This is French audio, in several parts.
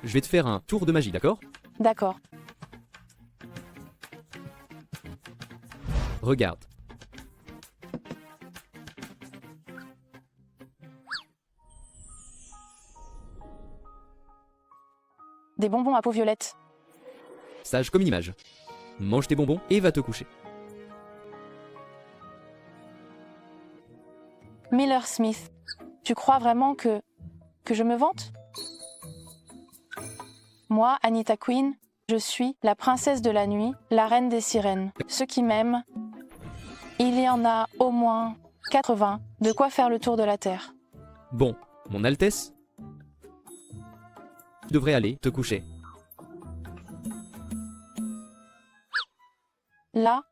Je vais te faire un tour de magie, d'accord? D'accord. Regarde. Des bonbons à peau violette. Sage comme une image. Mange tes bonbons et va te coucher. Miller Smith, tu crois vraiment que je me vante? Moi, Anita Queen, je suis la princesse de la nuit, la reine des sirènes. Ceux qui m'aiment, il y en a au moins 80, de quoi faire le tour de la Terre. Bon, mon Altesse, tu devrais aller te coucher. Là,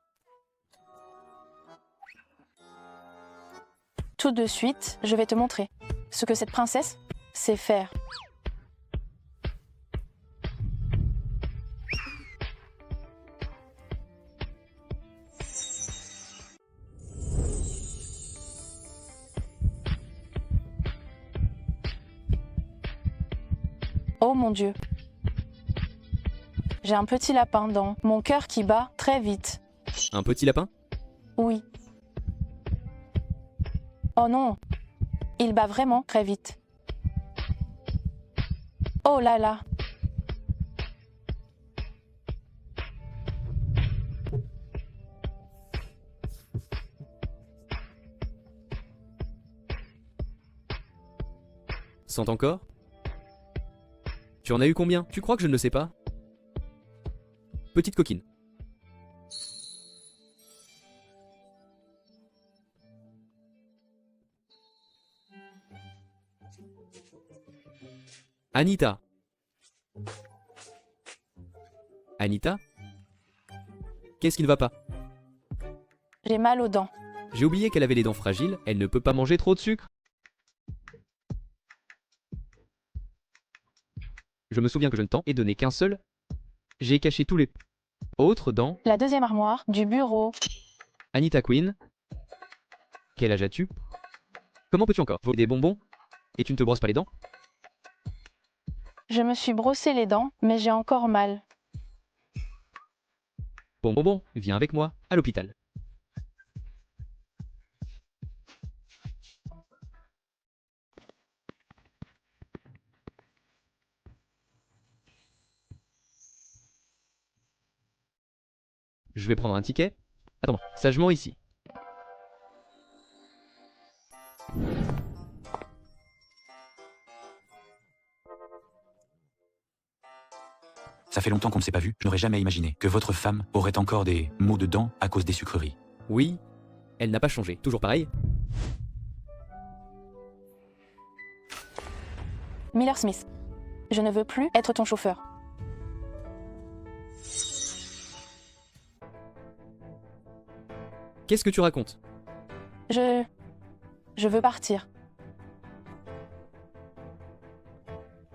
tout de suite, je vais te montrer ce que cette princesse sait faire. Oh mon Dieu. J'ai un petit lapin dans mon cœur qui bat très vite. Un petit lapin? Oui. Oh non. Il bat vraiment très vite. Oh là là. Sente encore? Tu en as eu combien? Tu crois que je ne le sais pas? Petite coquine. Anita. Anita? Qu'est-ce qui ne va pas? J'ai mal aux dents. J'ai oublié qu'elle avait les dents fragiles, elle ne peut pas manger trop de sucre. Je me souviens que je ne t'en ai donné qu'un seul. J'ai caché tous les autres dans La deuxième armoire du bureau. Anita Queen. Quel âge as-tu? Comment peux-tu encore voler des bonbons? Et tu ne te brosses pas les dents? Je me suis brossé les dents, mais j'ai encore mal. Bon, viens avec moi à l'hôpital. Je vais prendre un ticket. Attends, sagement ici. Ça fait longtemps qu'on ne s'est pas vu, je n'aurais jamais imaginé que votre femme aurait encore des maux de dents à cause des sucreries. Oui, elle n'a pas changé. Toujours pareil? Miller Smith, je ne veux plus être ton chauffeur. Qu'est-ce que tu racontes? Je veux partir.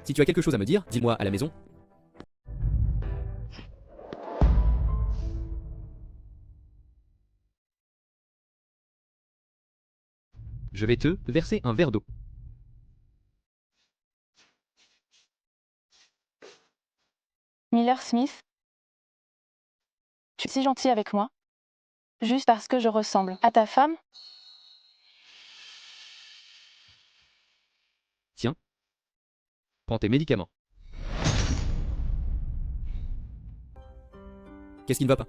Si tu as quelque chose à me dire, dis-moi à la maison. Je vais te verser un verre d'eau. Miller Smith, tu es si gentil avec moi. Juste parce que je ressemble à ta femme? Tiens. Prends tes médicaments. Qu'est-ce qui ne va pas?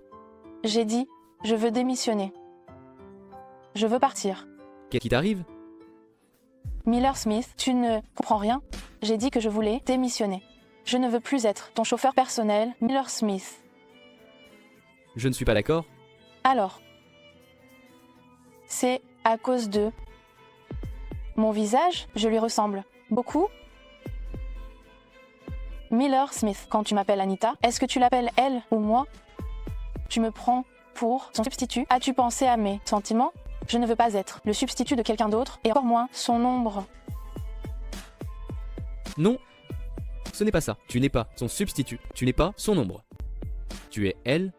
J'ai dit, je veux démissionner. Je veux partir. Qu'est-ce qui t'arrive? Miller Smith, tu ne comprends rien? J'ai dit que je voulais démissionner. Je ne veux plus être ton chauffeur personnel, Miller Smith. Je ne suis pas d'accord. Alors, c'est à cause de mon visage, je lui ressemble beaucoup. Miller Smith, quand tu m'appelles Anita, est-ce que tu l'appelles elle ou moi? Tu me prends pour son substitut? As-tu pensé à mes sentiments? Je ne veux pas être le substitut de quelqu'un d'autre, et encore moins son ombre. Non, ce n'est pas ça. Tu n'es pas son substitut. Tu n'es pas son ombre. Tu es elle.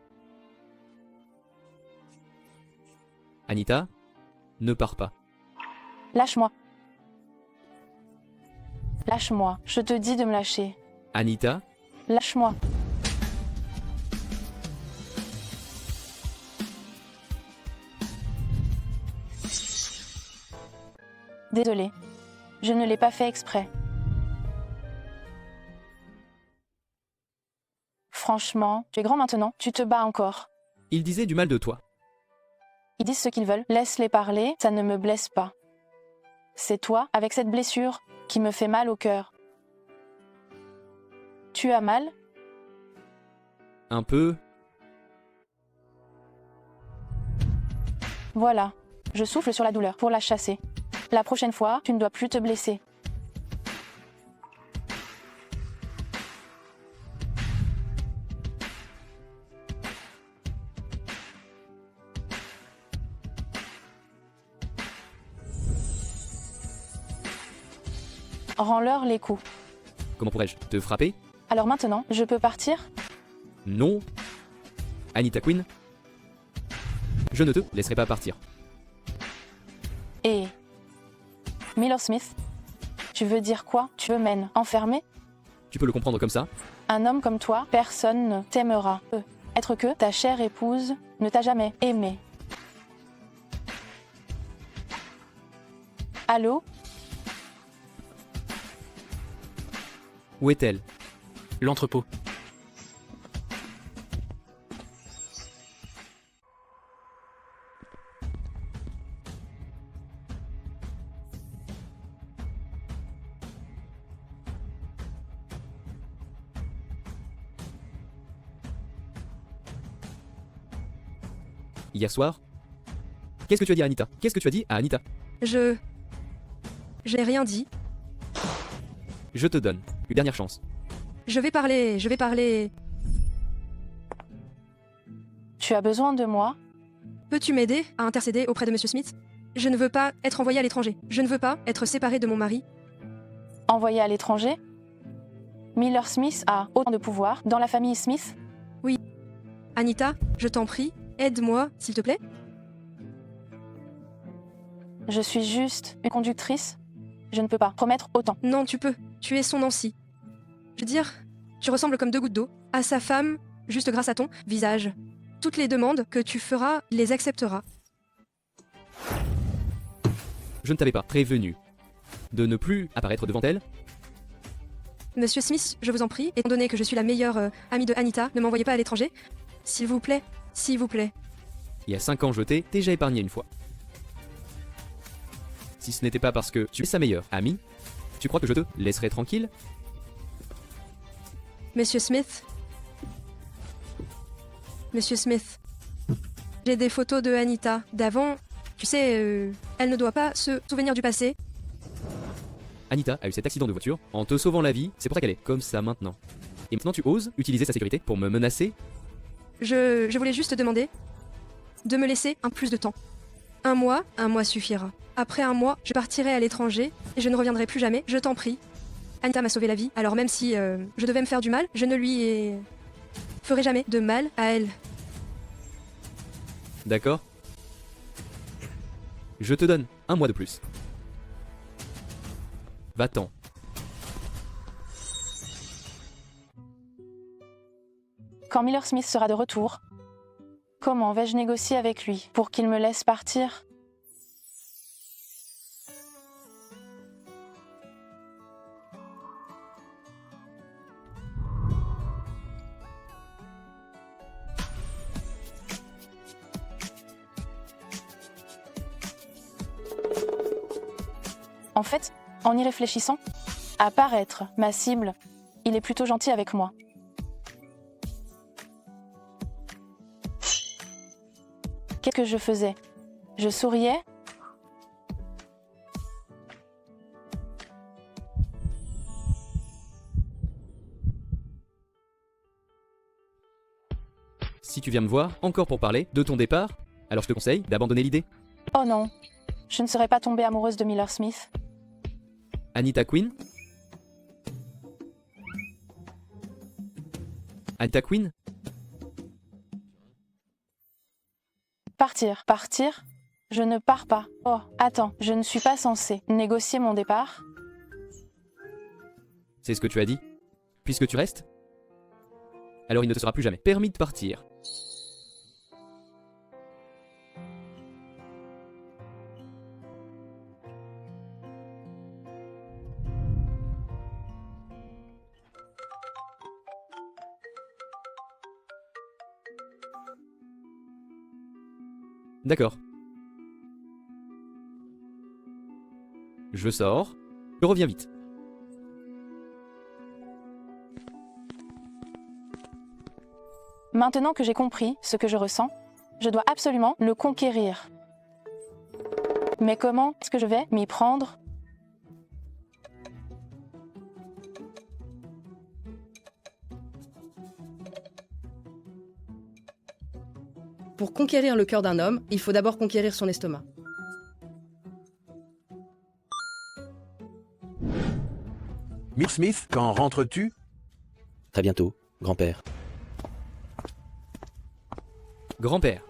Anita, ne pars pas. Lâche-moi. Lâche-moi, je te dis de me lâcher. Anita, Lâche-moi. Désolée. Je ne l'ai pas fait exprès. Franchement, tu es grand maintenant, tu te bats encore. ils disaient du mal de toi. Ils disent ce qu'ils veulent, laisse-les parler, ça ne me blesse pas. C'est toi, avec cette blessure, qui me fait mal au cœur. Tu as mal? Un peu. Voilà. Je souffle sur la douleur pour la chasser. La prochaine fois, tu ne dois plus te blesser. Rends-leur les coups. Comment pourrais-je te frapper? Alors maintenant, je peux partir? Non. Anita Quinn, je ne te laisserai pas partir. Et... Miller Smith? Tu veux dire quoi? Tu veux m'en enfermer? Tu peux le comprendre comme ça? Un homme comme toi, personne ne t'aimera. Être que ta chère épouse ne t'a jamais aimé. Allô? Où est-elle? L'entrepôt. Hier soir? Qu'est-ce que tu as dit à Anita? Qu'est-ce que tu as dit à Anita? J'ai rien dit. Je te donne une dernière chance. Je vais parler. Tu as besoin de moi? Peux-tu m'aider à intercéder auprès de Monsieur Smith? Je ne veux pas être envoyée à l'étranger. Je ne veux pas être séparée de mon mari. Envoyé à l'étranger? Miller Smith a autant de pouvoir dans la famille Smith? Anita, je t'en prie, aide-moi, s'il te plaît. Je suis juste une conductrice. Je ne peux pas promettre autant. Non, tu peux. Tu es son Nancy. Je veux dire, tu ressembles comme deux gouttes d'eau à sa femme, juste grâce à ton visage. Toutes les demandes que tu feras, il les acceptera. Je ne t'avais pas prévenu de ne plus apparaître devant elle. Monsieur Smith, je vous en prie, étant donné que je suis la meilleure amie de Anita, ne m'envoyez pas à l'étranger. S'il vous plaît, s'il vous plaît. Il y a 5 ans, je t'ai déjà épargné une fois. Si ce n'était pas parce que tu es sa meilleure amie, tu crois que je te laisserais tranquille? Monsieur Smith. Monsieur Smith. J'ai des photos de Anita, d'avant. Tu sais, elle ne doit pas se souvenir du passé. Anita a eu cet accident de voiture en te sauvant la vie, c'est pour ça qu'elle est comme ça maintenant. Et maintenant tu oses utiliser sa sécurité pour me menacer? Je voulais juste te demander de me laisser un plus de temps. Un mois suffira. Après un mois, je partirai à l'étranger et je ne reviendrai plus jamais, je t'en prie. Anita m'a sauvé la vie, alors même si je devais me faire du mal, je ne lui ferai jamais de mal à elle. D'accord? Je te donne un mois de plus. Va-t'en. Quand Miller Smith sera de retour, comment vais-je négocier avec lui pour qu'il me laisse partir? En fait, en y réfléchissant, à paraître ma cible, il est plutôt gentil avec moi. Qu'est-ce que je faisais? Je souriais? Si tu viens me voir encore pour parler de ton départ, alors je te conseille d'abandonner l'idée. Oh non, je ne serais pas tombée amoureuse de Miller Smith. Anita Quinn? Anita Quinn? Partir? Je ne pars pas. Oh, attends, je ne suis pas censée négocier mon départ? C'est ce que tu as dit? Puisque tu restes, alors il ne te sera plus jamais permis de partir. D'accord. Je sors. Je reviens vite. Maintenant que j'ai compris ce que je ressens, je dois absolument le conquérir. Mais comment est-ce que je vais m'y prendre? Pour conquérir le cœur d'un homme, il faut d'abord conquérir son estomac. Miss Smith, quand rentres-tu? Très bientôt, grand-père. Grand-père.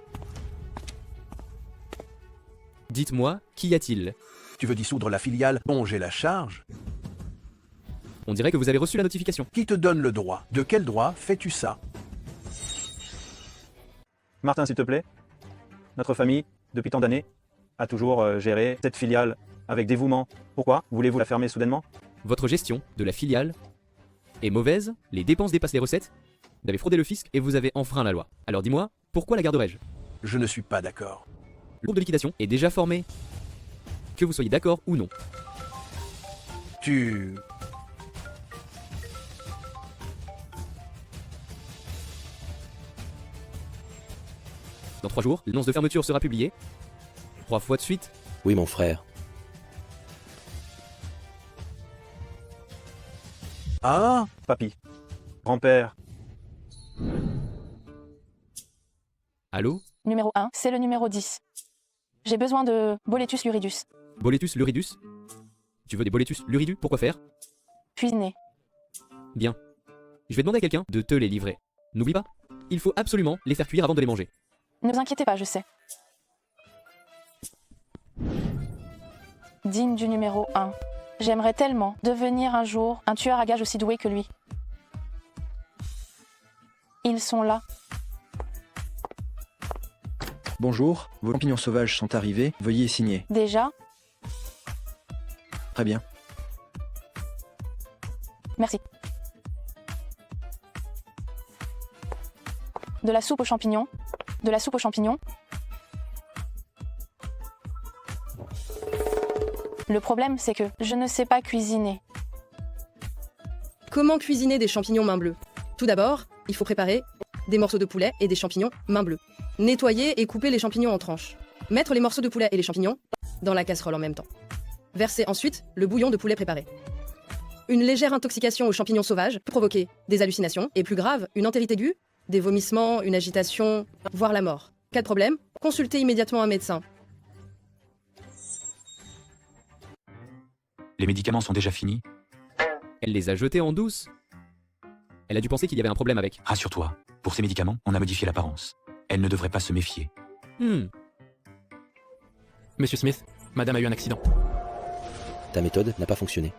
Dites-moi, qu'y a-t-il? Tu veux dissoudre la filiale dont j'ai la charge? On dirait que vous avez reçu la notification. Qui te donne le droit? De quel droit fais-tu ça? Martin, s'il te plaît. Notre famille, depuis tant d'années, a toujours géré cette filiale avec dévouement. Pourquoi voulez-vous la fermer soudainement? Votre gestion de la filiale est mauvaise, les dépenses dépassent les recettes, vous avez fraudé le fisc et vous avez enfreint la loi. Alors dis-moi, pourquoi la garderais-je? Je ne suis pas d'accord. Le groupe de liquidation est déjà formé. Que vous soyez d'accord ou non. Tu... Dans 3 jours, l'annonce de fermeture sera publiée. 3 fois de suite. Oui, mon frère. Ah? Papy. Grand-père. Allô? Numéro 1, c'est le numéro 10. J'ai besoin de Boletus luridus. Boletus luridus? Tu veux des Boletus luridus? Pourquoi faire? Cuisiner. Bien. Je vais demander à quelqu'un de te les livrer. N'oublie pas, il faut absolument les faire cuire avant de les manger. Ne vous inquiétez pas, je sais. Digne du numéro 1. J'aimerais tellement devenir un jour un tueur à gages aussi doué que lui. Ils sont là. Bonjour, vos champignons sauvages sont arrivés, veuillez signer. Déjà? Très bien. Merci. De la soupe aux champignons. De la soupe aux champignons. Le problème, c'est que je ne sais pas cuisiner. Comment cuisiner des champignons main bleue? Tout d'abord, il faut préparer des morceaux de poulet et des champignons main bleue. Nettoyer et couper les champignons en tranches. Mettre les morceaux de poulet et les champignons dans la casserole en même temps. Verser ensuite le bouillon de poulet préparé. Une légère intoxication aux champignons sauvages peut provoquer des hallucinations et plus grave, une entérite aiguë, des vomissements, une agitation, voire la mort. Cas de problème, consultez immédiatement un médecin. Les médicaments sont déjà finis? Elle les a jetés en douce. Elle a dû penser qu'il y avait un problème avec. Rassure-toi, pour ces médicaments, on a modifié l'apparence. Elle ne devrait pas se méfier. Monsieur Smith, madame a eu un accident. Ta méthode n'a pas fonctionné.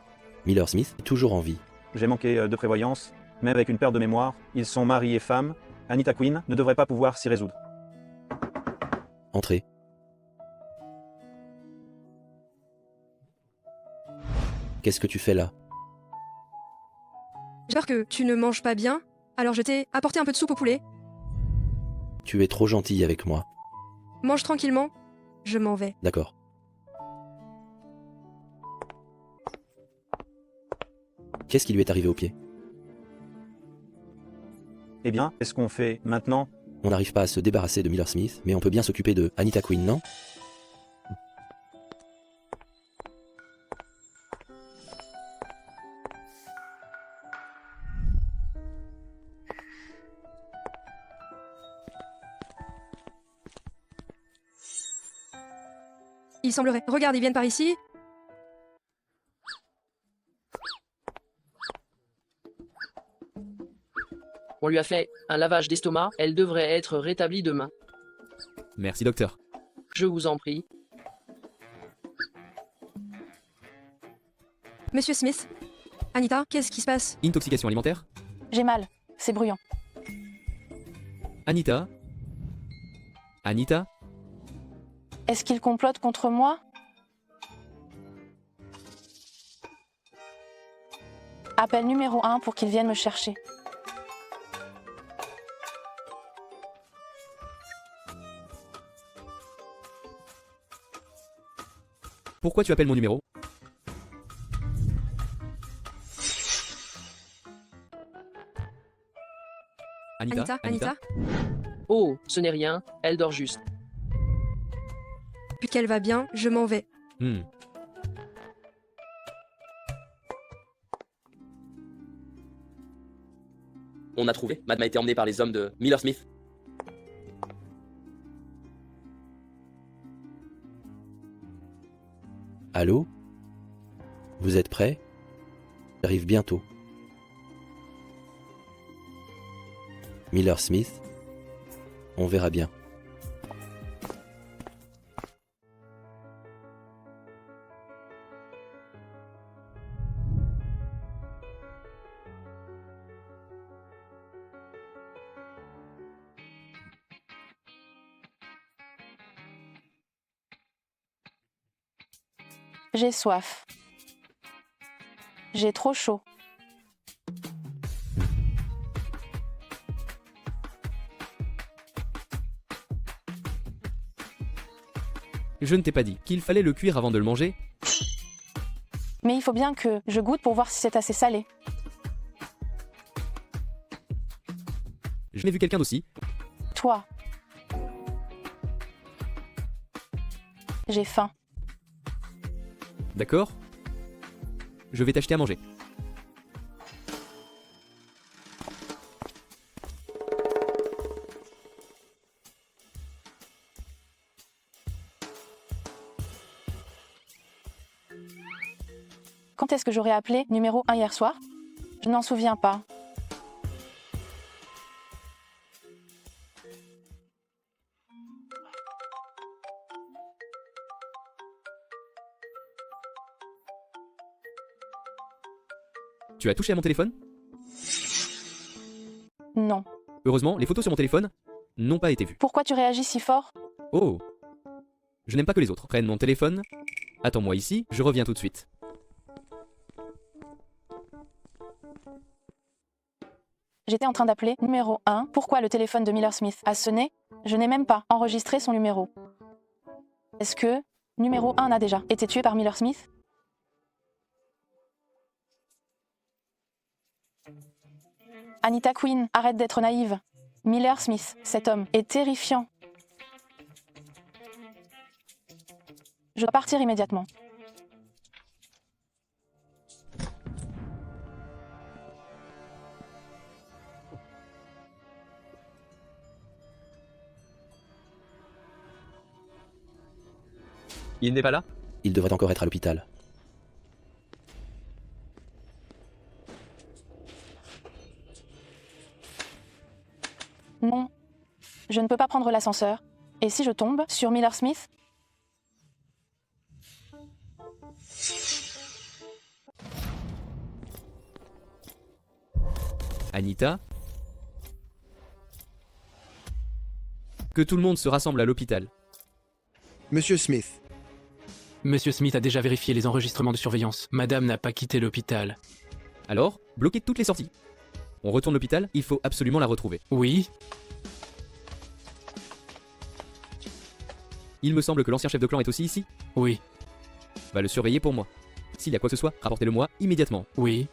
Miller Smith est toujours en vie. J'ai manqué de prévoyance. Même avec une perte de mémoire, ils sont mari et femme. Anita Quinn ne devrait pas pouvoir s'y résoudre. Entrez. Qu'est-ce que tu fais là? J'espère que tu ne manges pas bien, alors je t'ai apporté un peu de soupe au poulet. Tu es trop gentil avec moi. Mange tranquillement, je m'en vais. D'accord. Qu'est-ce qui lui est arrivé au pied? Eh bien, qu'est-ce qu'on fait maintenant? On n'arrive pas à se débarrasser de Miller Smith, mais on peut bien s'occuper de Anita Quinn, non? Il semblerait. Regarde, ils viennent par ici. On lui a fait un lavage d'estomac, elle devrait être rétablie demain. Merci docteur. Je vous en prie. Monsieur Smith, Anita, qu'est-ce qui se passe? Intoxication alimentaire? J'ai mal. C'est bruyant. Anita? Anita? Est-ce qu'il complote contre moi? Appel numéro 1 pour qu'il vienne me chercher. Pourquoi tu appelles mon numéro? Anita? Oh, ce n'est rien, elle dort juste. Puis qu'elle va bien, je m'en vais. Hmm. On a trouvé. Madame a été emmenée par les hommes de Miller Smith. Allô? Vous êtes prêts? J'arrive bientôt. Miller Smith. On verra bien. J'ai soif. J'ai trop chaud. Je ne t'ai pas dit qu'il fallait le cuire avant de le manger? Mais il faut bien que je goûte pour voir si c'est assez salé. Je n'ai vu quelqu'un d'aussi. Toi. J'ai faim. D'accord? Je vais t'acheter à manger. Quand est-ce que j'aurais appelé numéro 1 hier soir? Je n'en souviens pas. Tu as touché à mon téléphone? Non. Heureusement, les photos sur mon téléphone n'ont pas été vues. Pourquoi tu réagis si fort? Oh! Je n'aime pas que les autres prennent mon téléphone. Attends-moi ici, je reviens tout de suite. J'étais en train d'appeler numéro 1. Pourquoi le téléphone de Miller Smith a sonné? Je n'ai même pas enregistré son numéro. Est-ce que numéro 1 a déjà été tué par Miller Smith? Anita Quinn, arrête d'être naïve. Miller Smith, cet homme, est terrifiant. Je dois partir immédiatement. Il n'est pas là? Il devrait encore être à l'hôpital. Non. Je ne peux pas prendre l'ascenseur. Et si je tombe sur Miller Smith? Anita? Que tout le monde se rassemble à l'hôpital. Monsieur Smith. Monsieur Smith a déjà vérifié les enregistrements de surveillance. Madame n'a pas quitté l'hôpital. Alors, bloquez toutes les sorties. On retourne à l'hôpital, il faut absolument la retrouver. Oui? Il me semble que l'ancien chef de clan est aussi ici. Oui. Va le surveiller pour moi. S'il y a quoi que ce soit, rapportez-le moi immédiatement. Oui.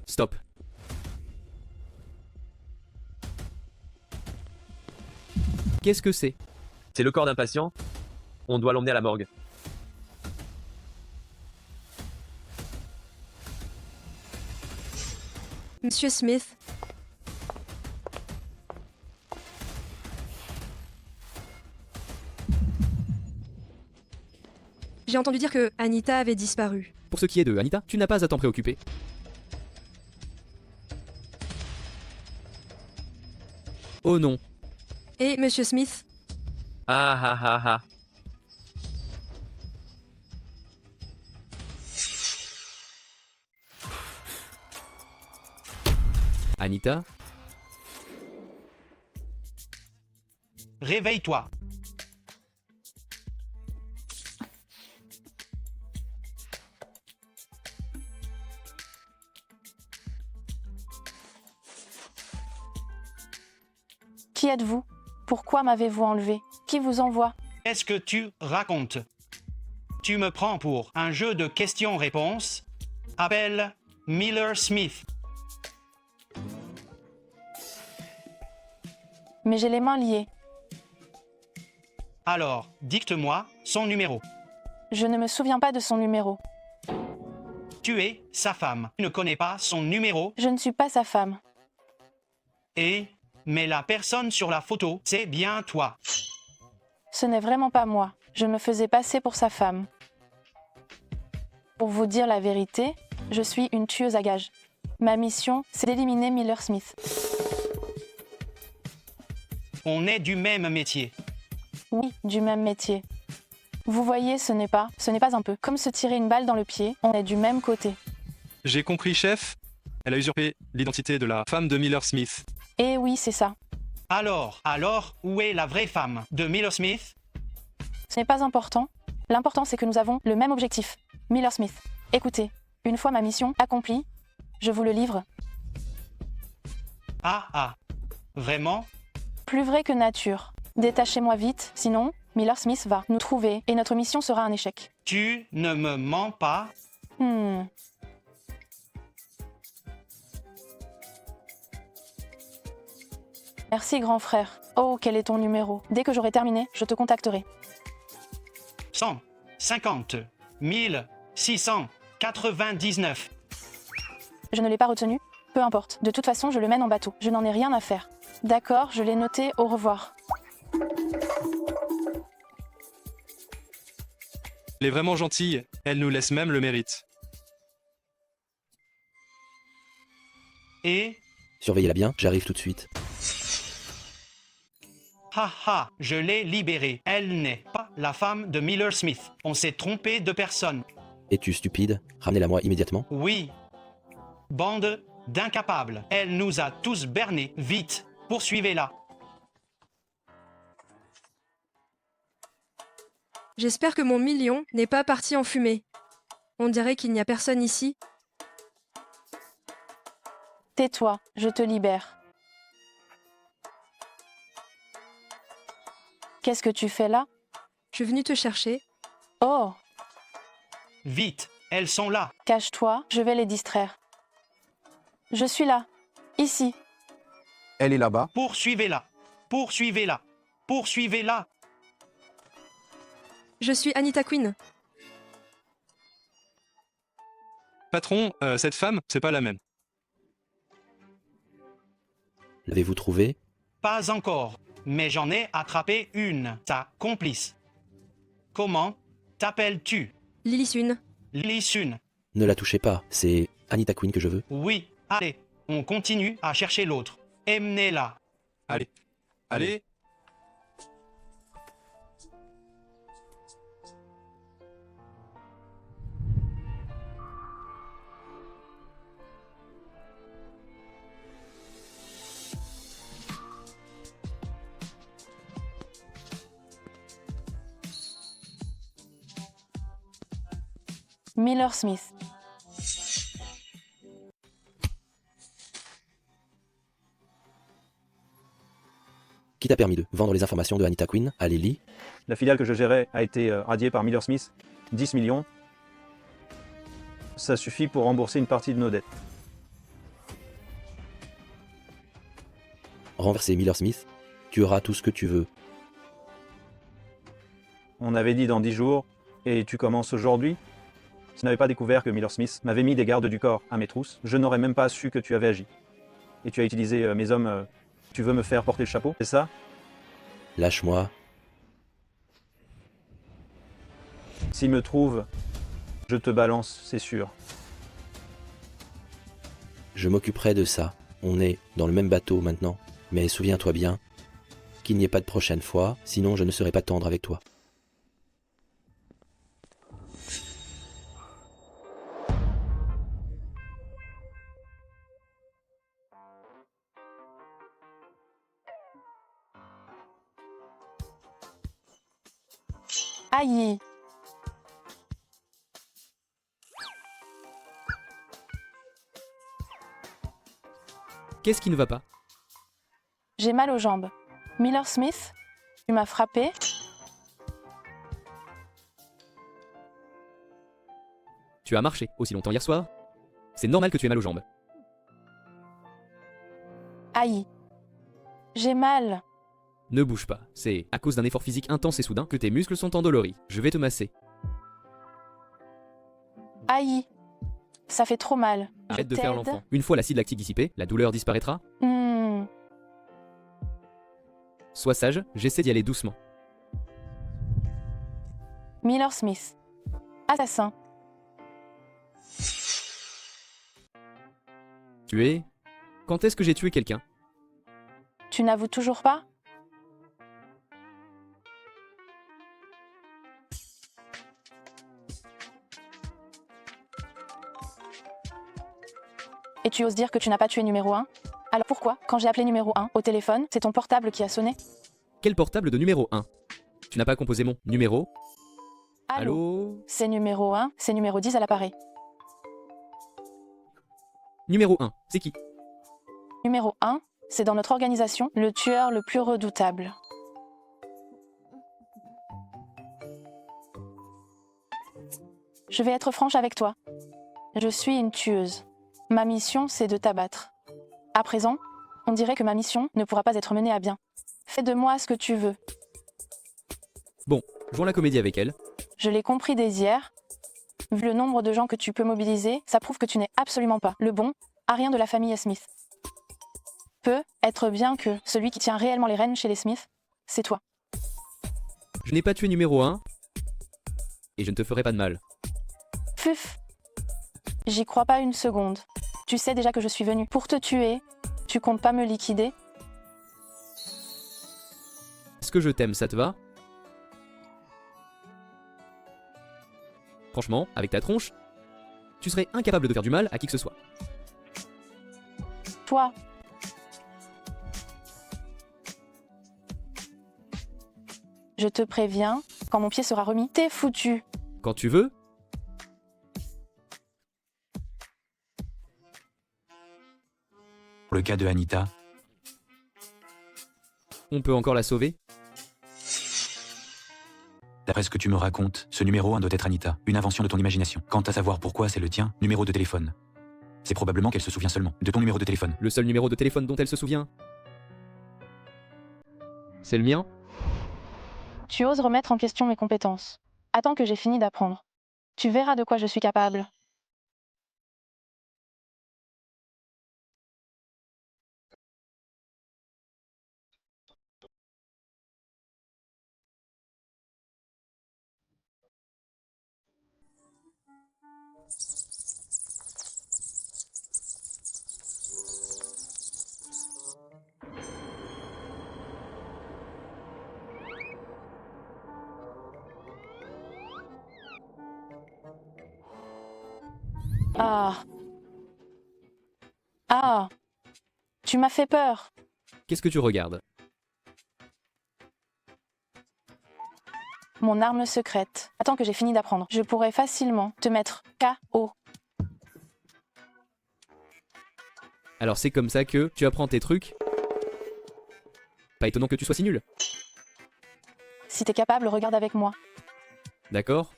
Stop. Qu'est-ce que c'est? C'est le corps d'un patient. On doit l'emmener à la morgue. Monsieur Smith. J'ai entendu dire que Anita avait disparu. Pour ce qui est de Anita, tu n'as pas à t'en préoccuper. Oh non. Et Monsieur Smith? Ah ah ah ah. Anita, Réveille-toi. Qui êtes-vous? Pourquoi m'avez-vous enlevé? Qui vous envoie? Qu'est-ce que tu racontes? Tu me prends pour un jeu de questions-réponses? Appelle Miller Smith. Mais j'ai les mains liées. Alors, dicte-moi son numéro. Je ne me souviens pas de son numéro. Tu es sa femme. Tu ne connais pas son numéro Je ne suis pas sa femme. mais la personne sur la photo, c'est bien toi. Ce n'est vraiment pas moi. Je me faisais passer pour sa femme. Pour vous dire la vérité, je suis une tueuse à gages. Ma mission, c'est d'éliminer Miller Smith. On est du même métier. Oui, du même métier. Vous voyez, ce n'est pas un peu comme se tirer une balle dans le pied, on est du même côté. J'ai compris, chef. Elle a usurpé l'identité de la femme de Miller Smith. Eh oui, c'est ça. Alors, où est la vraie femme de Miller Smith? Ce n'est pas important. L'important, c'est que nous avons le même objectif. Miller Smith. Écoutez, une fois ma mission accomplie, je vous le livre. Ah, vraiment? Plus vrai que nature. Détachez-moi vite, sinon, Miller Smith va nous trouver et notre mission sera un échec. Tu ne me mens pas? Merci, grand frère. Oh, quel est ton numéro? Dès que j'aurai terminé, je te contacterai. 150 699. Je ne l'ai pas retenu? Peu importe. De toute façon, je le mène en bateau. Je n'en ai rien à faire. D'accord, je l'ai noté. Au revoir. Elle est vraiment gentille. Elle nous laisse même le mérite. Surveillez-la bien, j'arrive tout de suite. Je l'ai libérée. Elle n'est pas la femme de Miller Smith. On s'est trompé de personne. Es-tu stupide? Ramenez-la moi immédiatement. Oui. Bande d'incapables. Elle nous a tous bernés. Vite, poursuivez-la. J'espère que mon million n'est pas parti en fumée. On dirait qu'il n'y a personne ici. Tais-toi, je te libère. Qu'est-ce que tu fais là? Je suis venue te chercher. Oh! Vite, elles sont là. Cache-toi, je vais les distraire. Je suis là. Ici. Elle est là-bas. Poursuivez-la. Poursuivez-la. Poursuivez-la. Je suis Anita Quinn. Patron, cette femme, c'est pas la même. L'avez-vous trouvée? Pas encore, mais j'en ai attrapé une, sa complice. Comment t'appelles-tu? Lily Sun. Lily Sun. Ne la touchez pas, c'est Anita Quinn que je veux. Oui, allez, on continue à chercher l'autre. Emmenez-la. Allez. Miller Smith. Qui t'a permis de vendre les informations de Anita Quinn à Lily? La filiale que je gérais a été radiée par Miller Smith. 10 millions. Ça suffit pour rembourser une partie de nos dettes. Renverser Miller Smith? Tu auras tout ce que tu veux. On avait dit dans 10 jours, et tu commences aujourd'hui? Si tu n'avais pas découvert que Miller Smith m'avait mis des gardes du corps à mes trousses, je n'aurais même pas su que tu avais agi. Et tu as utilisé mes hommes. Tu veux me faire porter le chapeau, c'est ça? Lâche-moi. S'il me trouve, je te balance, c'est sûr. Je m'occuperai de ça. On est dans le même bateau maintenant. Mais souviens-toi bien qu'il n'y ait pas de prochaine fois, sinon je ne serai pas tendre avec toi. Aïe. Qu'est-ce qui ne va pas? J'ai mal aux jambes. Miller Smith, tu m'as frappé. Tu as marché aussi longtemps hier soir? C'est normal que tu aies mal aux jambes. Aïe. J'ai mal. Ne bouge pas, c'est à cause d'un effort physique intense et soudain que tes muscles sont endoloris. Je vais te masser. Aïe. Ça fait trop mal. Arrête de Je faire t'aide. l'enfant. Une fois l'acide lactique dissipé, la douleur disparaîtra. Sois sage, j'essaie d'y aller doucement. Miller Smith. Assassin. Tu es... Quand est-ce que j'ai tué quelqu'un? Tu n'avoues toujours pas? Et tu oses dire que tu n'as pas tué numéro 1? Alors pourquoi, quand j'ai appelé numéro 1 au téléphone, c'est ton portable qui a sonné? Quel portable de numéro 1? Tu n'as pas composé mon numéro? Allô? C'est numéro 1, c'est numéro 10 à l'appareil. Numéro 1, c'est qui? Numéro 1, c'est dans notre organisation le tueur le plus redoutable. Je vais être franche avec toi. Je suis une tueuse. Ma mission, c'est de t'abattre. À présent, on dirait que ma mission ne pourra pas être menée à bien. Fais de moi ce que tu veux. Bon, jouons la comédie avec elle. Je l'ai compris dès hier. Vu le nombre de gens que tu peux mobiliser, ça prouve que tu n'es absolument pas le bon à rien de la famille Smith. Peut être bien que celui qui tient réellement les rênes chez les Smith, c'est toi. Je n'ai pas tué numéro 1. Et je ne te ferai pas de mal. Puf. J'y crois pas une seconde. Tu sais déjà que je suis venue pour te tuer. Tu comptes pas me liquider? Est-ce que je t'aime, ça te va? Franchement, avec ta tronche, tu serais incapable de faire du mal à qui que ce soit. Toi. Je te préviens, quand mon pied sera remis, t'es foutu. Quand tu veux. Pour le cas de Anita, On peut encore la sauver? d'après ce que tu me racontes, ce numéro 1 doit être Anita, une invention de ton imagination. Quant à savoir pourquoi c'est le tien, numéro de téléphone. C'est probablement qu'elle se souvient seulement de ton numéro de téléphone. Le seul numéro de téléphone dont elle se souvient? C'est le mien? Tu oses remettre en question mes compétences. Attends que j'ai fini d'apprendre. Tu verras de quoi je suis capable. Ah. Ah. Tu m'as fait peur. Qu'est-ce que tu regardes? Mon arme secrète. Attends que j'ai fini d'apprendre. Je pourrais facilement te mettre KO. Alors c'est comme ça que tu apprends tes trucs? Pas étonnant que tu sois si nul. Si t'es capable, regarde avec moi. D'accord?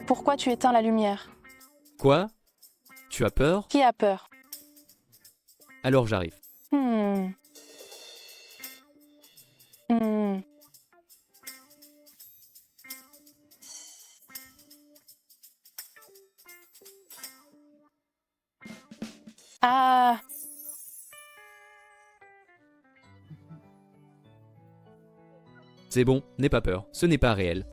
Pourquoi tu éteins la lumière? Quoi? Tu as peur? Qui a peur? Alors j'arrive. Hmm. Hmm. Ah. C'est bon, n'aie pas peur, ce n'est pas réel.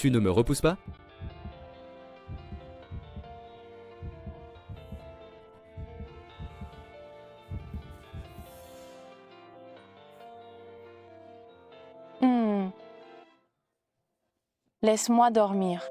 Tu ne me repousses pas? Laisse-moi dormir.